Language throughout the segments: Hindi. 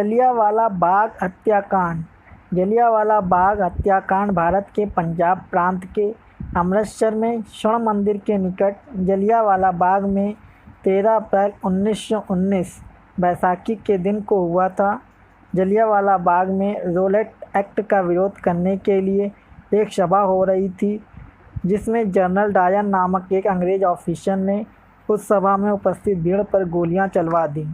जलियांवाला बाग हत्याकांड। जलियांवाला बाग हत्याकांड भारत के पंजाब प्रांत के अमृतसर में स्वर्ण मंदिर के निकट जलियांवाला बाग में 13 अप्रैल 1919 बैसाखी के दिन को हुआ था। जलियांवाला बाग में रोलेट एक्ट का विरोध करने के लिए एक सभा हो रही थी, जिसमें जनरल डायर नामक एक अंग्रेज ऑफिसर ने उस सभा में उपस्थित भीड़ पर गोलियां चलवा दी।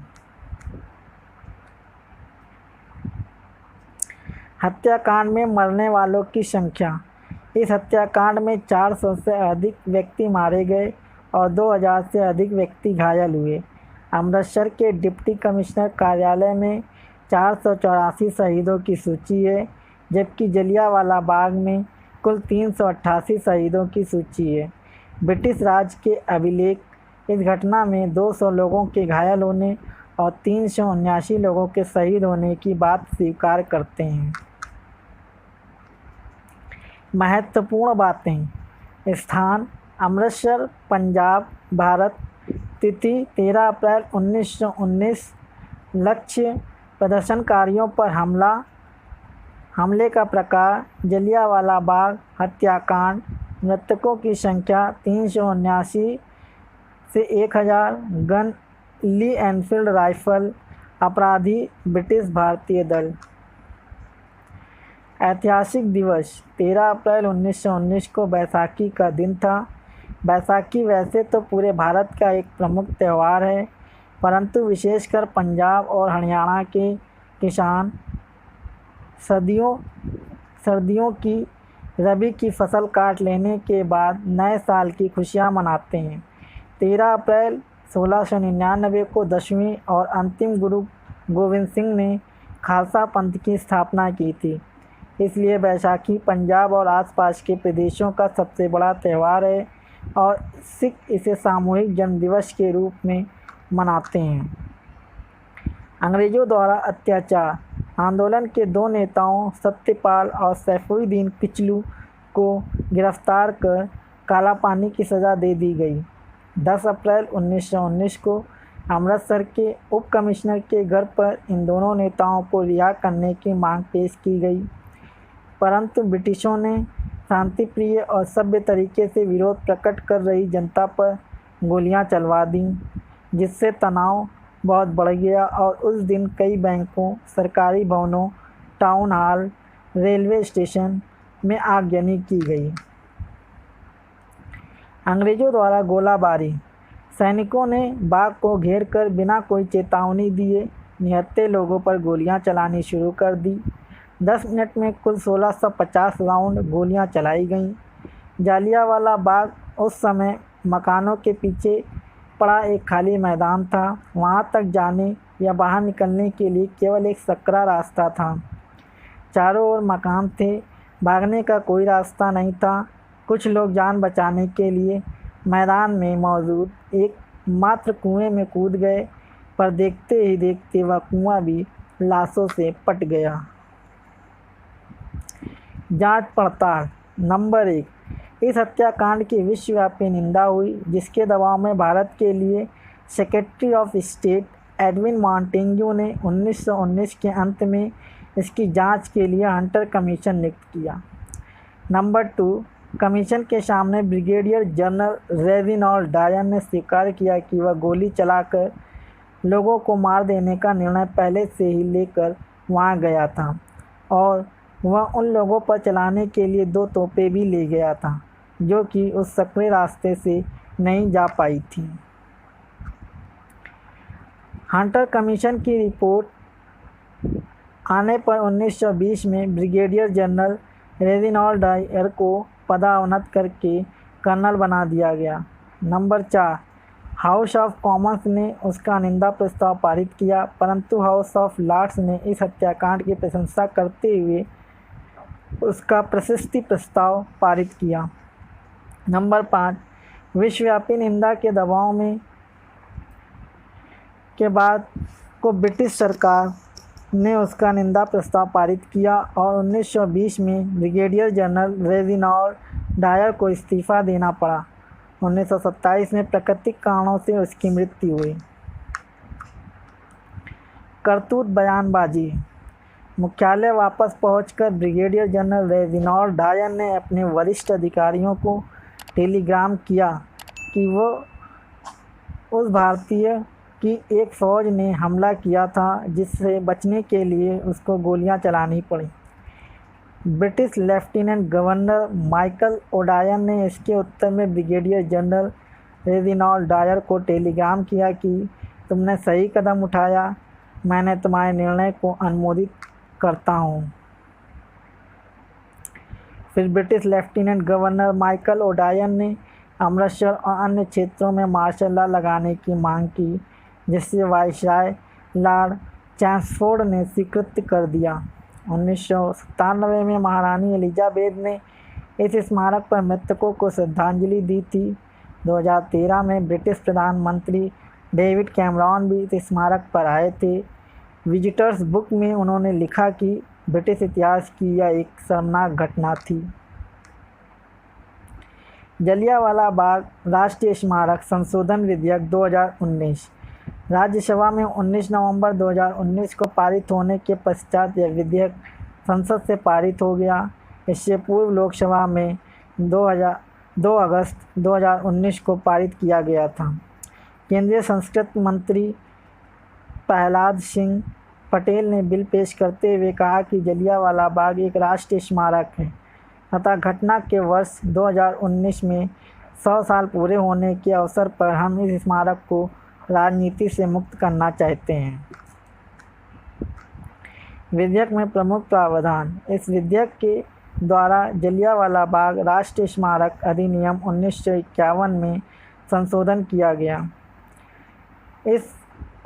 हत्याकांड में मरने वालों की संख्या। इस हत्याकांड में 400 से अधिक व्यक्ति मारे गए और 2000 से अधिक व्यक्ति घायल हुए। अमृतसर के डिप्टी कमिश्नर कार्यालय में 484 शहीदों की सूची है, जबकि जलियांवाला बाग में कुल 388 शहीदों की सूची है। ब्रिटिश राज के अभिलेख इस घटना में 200 लोगों के घायल होने और 379 लोगों के शहीद होने की बात स्वीकार करते हैं। महत्वपूर्ण बातें। स्थान अमृतसर, पंजाब, भारत। तिथि 13 अप्रैल 1919। लक्ष्य प्रदर्शनकारियों पर हमले का प्रकार जलियांवाला बाग हत्याकांड। मृतकों की संख्या 379 से 1000। गन ली एनफील्ड राइफल। अपराधी ब्रिटिश भारतीय दल। ऐतिहासिक दिवस 13 अप्रैल 1919 को बैसाखी का दिन था। बैसाखी वैसे तो पूरे भारत का एक प्रमुख त्यौहार है, परंतु विशेषकर पंजाब और हरियाणा के किसान सर्दियों की रबी की फसल काट लेने के बाद नए साल की खुशियां मनाते हैं। 13 अप्रैल 1699 को 10वें और अंतिम गुरु गोविंद सिंह ने खालसा पंथ की स्थापना की थी, इसलिए बैसाखी पंजाब और आसपास के प्रदेशों का सबसे बड़ा त्यौहार है और सिख इसे सामूहिक जन्मदिवस के रूप में मनाते हैं। अंग्रेजों द्वारा अत्याचार। आंदोलन के 2 नेताओं सत्यपाल और सैफुद्दीन किचलू को गिरफ्तार कर काला पानी की सज़ा दे दी गई। 10 अप्रैल 1919 को अमृतसर के उप कमिश्नर के घर पर इन दोनों नेताओं को रिहा करने की मांग पेश की गई, परंतु ब्रिटिशों ने शांतिप्रिय और सभ्य तरीके से विरोध प्रकट कर रही जनता पर गोलियां चलवा दी, जिससे तनाव बहुत बढ़ गया और उस दिन कई बैंकों, सरकारी भवनों, टाउन हॉल, रेलवे स्टेशन में आगजनी की गई। अंग्रेजों द्वारा गोलाबारी। सैनिकों ने बाग को घेरकर बिना कोई चेतावनी दिए निहत्थे लोगों पर गोलियां चलानी शुरू कर दी। 10 मिनट में कुल 1650 राउंड गोलियां चलाई गईं। जलियांवाला बाग उस समय मकानों के पीछे पड़ा एक खाली मैदान था। वहां तक जाने या बाहर निकलने के लिए केवल एक सकरा रास्ता था। चारों ओर मकान थे, भागने का कोई रास्ता नहीं था। कुछ लोग जान बचाने के लिए मैदान में मौजूद एक मात्र कुएं में कूद गए, पर देखते ही देखते वह कुआं भी लाशों से पट गया। जांच पड़ताल। नंबर 1, इस हत्याकांड की विश्वव्यापी निंदा हुई, जिसके दबाव में भारत के लिए secretary of state Edwin Montagu ने 1919 के अंत में इसकी जांच के लिए हंटर कमीशन नियुक्त किया। नंबर 2, कमीशन के सामने ब्रिगेडियर जनरल रेजिनाल्ड डायर ने स्वीकार किया कि वह गोली चलाकर लोगों को मार देने का निर्णय पहले से ही लेकर वहां गया था और वह उन लोगों पर चलाने के लिए 2 तोपें भी ले गया था, जो कि उस सकरे रास्ते से नहीं जा पाई थी। हंटर कमीशन की रिपोर्ट आने पर 1920 में ब्रिगेडियर जनरल रेजिनाल्ड डायर को पदोन्नत करके कर्नल बना दिया गया। नंबर 4, हाउस ऑफ कॉमन्स ने उसका निंदा प्रस्ताव पारित किया, परंतु हाउस ऑफ लॉर्ड्स ने इस हत्याकांड की प्रशंसा करते हुए उसका प्रशस्ति प्रस्ताव पारित किया। नंबर 5, विश्वव्यापी निंदा के दबाव में के बाद को ब्रिटिश सरकार ने उसका निंदा प्रस्ताव पारित किया और 1920 में ब्रिगेडियर जनरल रेजिनाल्ड डायर को इस्तीफा देना पड़ा। 1927 में प्राकृतिक कारणों से उसकी मृत्यु हुई। करतूत बयानबाजी। मुख्यालय वापस पहुंचकर ब्रिगेडियर जनरल रेजिनॉल्ड डायर ने अपने वरिष्ठ अधिकारियों को टेलीग्राम किया कि वो उस भारतीय की एक फ़ौज ने हमला किया था जिससे बचने के लिए उसको गोलियां चलानी पड़ी। ब्रिटिश लेफ्टिनेंट गवर्नर माइकल ओडायन ने इसके उत्तर में ब्रिगेडियर जनरल रेजिनॉल्ड डायर को टेलीग्राम किया कि तुमने सही कदम उठाया, मैंने तुम्हारे निर्णय को अनुमोदित करता हूँ। फिर ब्रिटिश लेफ्टिनेंट गवर्नर माइकल ओडायन ने अमृतसर और अन्य क्षेत्रों में मार्शल लॉ लगाने की मांग की, जिससे वायसराय लॉर्ड चैम्सफोर्ड ने स्वीकृत कर दिया। 1997 में महारानी एलिजाबेथ ने इस स्मारक पर मृतकों को श्रद्धांजलि दी थी। 2013 में ब्रिटिश प्रधानमंत्री डेविड कैमरॉन भी इस स्मारक पर आए थे। विजिटर्स बुक में उन्होंने लिखा कि ब्रिटिश इतिहास की यह एक शर्मनाक घटना थी। जलियांवाला बाग राष्ट्रीय स्मारक संशोधन विधेयक 2019। राज्यसभा में 19 नवंबर 2019 को पारित होने के पश्चात यह विधेयक संसद से पारित हो गया। इससे पूर्व लोकसभा में 2 अगस्त 2019 को पारित किया गया था। केंद्रीय संस्कृति मंत्री प्रहलाद सिंह पटेल ने बिल पेश करते हुए कहा कि जलियांवाला बाग एक राष्ट्रीय स्मारक है तथा घटना के वर्ष 2019 में 100 साल पूरे होने के अवसर पर हम इस स्मारक को राजनीति से मुक्त करना चाहते हैं। विधेयक में प्रमुख प्रावधान। इस विधेयक के द्वारा जलियांवाला बाग राष्ट्रीय स्मारक अधिनियम 1951 में संशोधन किया गया। इस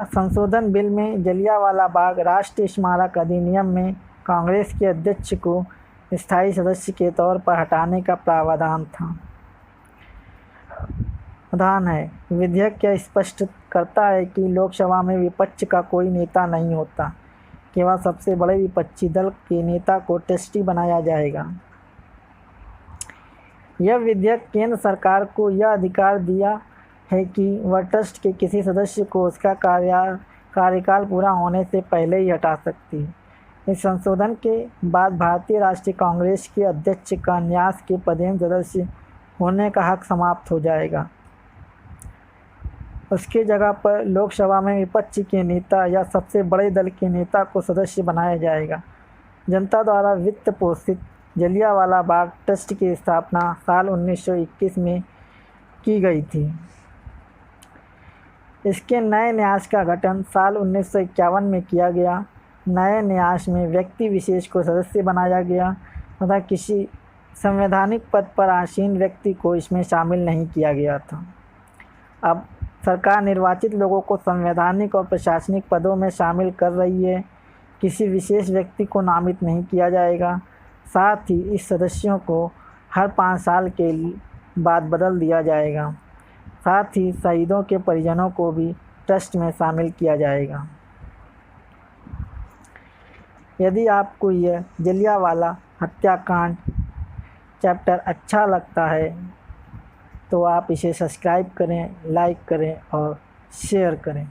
संशोधन बिल में जलियांवाला बाग राष्ट्रीय स्मारक अधिनियम में कांग्रेस के अध्यक्ष को स्थायी सदस्य के तौर पर हटाने का प्रावधान था। प्रधान है, विधेयक यह स्पष्ट करता है कि लोकसभा में विपक्ष का कोई नेता नहीं होता, केवल सबसे बड़े विपक्षी दल के नेता को ट्रस्टी बनाया जाएगा। यह विधेयक केंद्र सरकार को यह अधिकार दिया है कि वह ट्रस्ट के किसी सदस्य को उसका कार्यकाल पूरा होने से पहले ही हटा सकती है। इस संशोधन के बाद भारतीय राष्ट्रीय कांग्रेस के अध्यक्ष का न्यास के पदेन सदस्य होने का हक समाप्त हो जाएगा। उसकी जगह पर लोकसभा में विपक्ष के नेता या सबसे बड़े दल के नेता को सदस्य बनाया जाएगा। जनता द्वारा वित्त पोषित जलियांवाला बाग ट्रस्ट की स्थापना साल 1921 में की गई थी। इसके नए न्यास का गठन साल 1951 में किया गया। नए न्यास में व्यक्ति विशेष को सदस्य बनाया गया तथा किसी संवैधानिक पद पर आसीन व्यक्ति को इसमें शामिल नहीं किया गया था। अब सरकार निर्वाचित लोगों को संवैधानिक और प्रशासनिक पदों में शामिल कर रही है। किसी विशेष व्यक्ति को नामित नहीं किया जाएगा। साथ ही इस सदस्यों को हर 5 साल के बाद बदल दिया जाएगा। साथ ही शहीदों के परिजनों को भी ट्रस्ट में शामिल किया जाएगा। यदि आपको यह जलियांवाला हत्याकांड चैप्टर अच्छा लगता है तो आप इसे सब्सक्राइब करें, लाइक करें और शेयर करें।